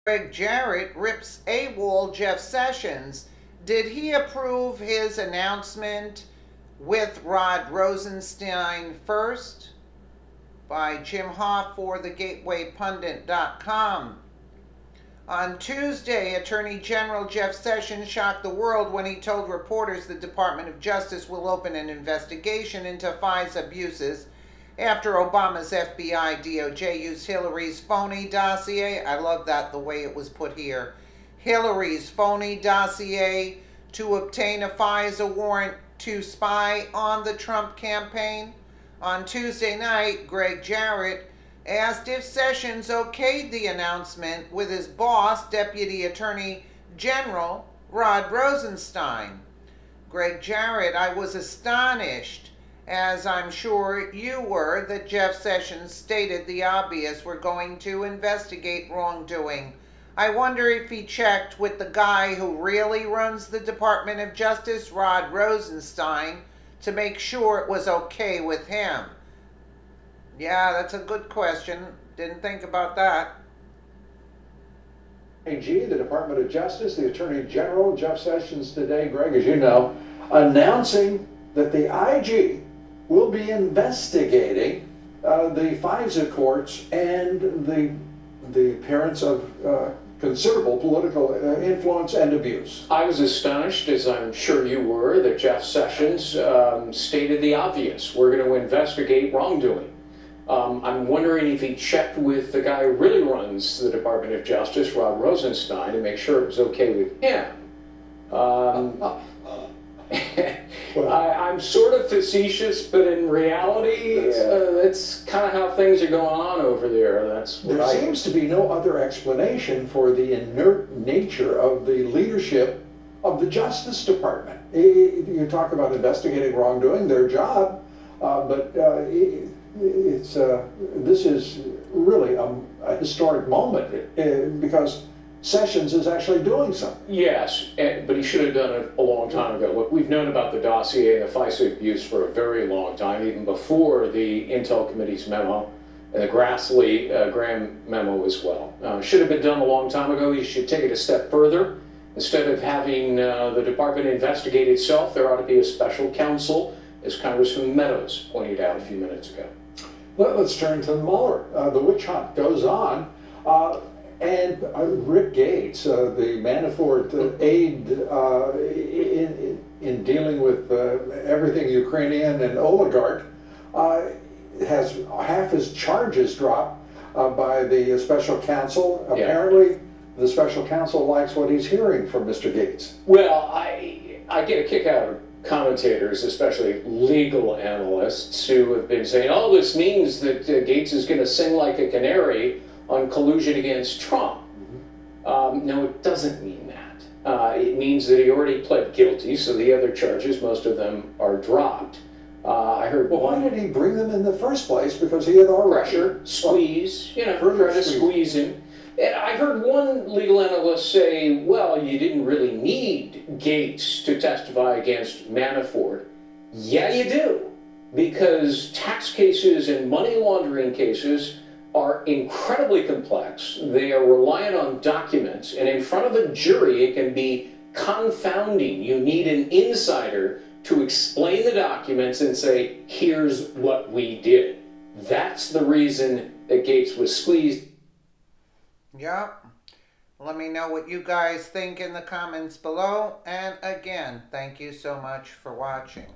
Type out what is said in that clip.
Gregg Jarrett rips Awol Jeff Sessions. Did he approve his announcement with Rod Rosenstein first? By Jim Hoff for thegatewaypundit.com. On Tuesday, Attorney General Jeff Sessions shocked the world when he told reporters the Department of Justice will open an investigation into FISA abuses after Obama's FBI DOJ used Hillary's phony dossier. I love that, the way it was put here. Hillary's phony dossier to obtain a FISA warrant to spy on the Trump campaign. On Tuesday night, Gregg Jarrett asked if Sessions okayed the announcement with his boss, Deputy Attorney General Rod Rosenstein. Gregg Jarrett, I was astonished, as I'm sure you were, that Jeff Sessions stated the obvious: we're going to investigate wrongdoing. I wonder if he checked with the guy who really runs the Department of Justice, Rod Rosenstein, to make sure it was okay with him. Yeah, that's a good question. Didn't think about that. AG, the Department of Justice, the Attorney General, Jeff Sessions today, Greg, as you know, announcing that the IG will be investigating the FISA courts and the appearance of considerable political influence and abuse. I was astonished, as I'm sure you were, that Jeff Sessions stated the obvious. We're going to investigate wrongdoing. I'm wondering if he checked with the guy who really runs the Department of Justice, Rod Rosenstein, to make sure it was okay with him. I'm sort of facetious, but in reality, that's kind of how things are going on over there. There seems to be no other explanation for the inert nature of the leadership of the Justice Department. You talk about investigating wrongdoing, their job, but this is really a historic moment because Sessions is actually doing something. Yes, but he should have done it a long time ago. Look, we've known about the dossier and the FISA abuse for a very long time, even before the Intel Committee's memo and the Graham memo as well. Should have been done a long time ago. You should take it a step further. Instead of having the department investigate itself, there ought to be a special counsel, as Congressman Meadows pointed out a few minutes ago. Let's turn to Mueller. The witch hunt goes on. And Rick Gates, the Manafort aide in dealing with everything Ukrainian and oligarch, has half his charges dropped by the special counsel. Yeah. Apparently, the special counsel likes what he's hearing from Mr. Gates. Well, I get a kick out of commentators, especially legal analysts, who have been saying, oh, this means that Gates is going to sing like a canary on collusion against Trump. No, it doesn't mean that. It means that he already pled guilty, so the other charges, most of them, are dropped. I heard why did he bring them in the first place? Because he had already... Pressure, squeeze, you know, trying to squeeze him. And I heard one legal analyst say, well, you didn't really need Gates to testify against Manafort. Yeah, you do. Because tax cases and money laundering cases are incredibly complex. They are reliant on documents, and in front of a jury it can be confounding. You need an insider to explain the documents and say, here's what we did. That's the reason that Gates was squeezed. Yep. Let me know what you guys think in the comments below, and again, thank you so much for watching.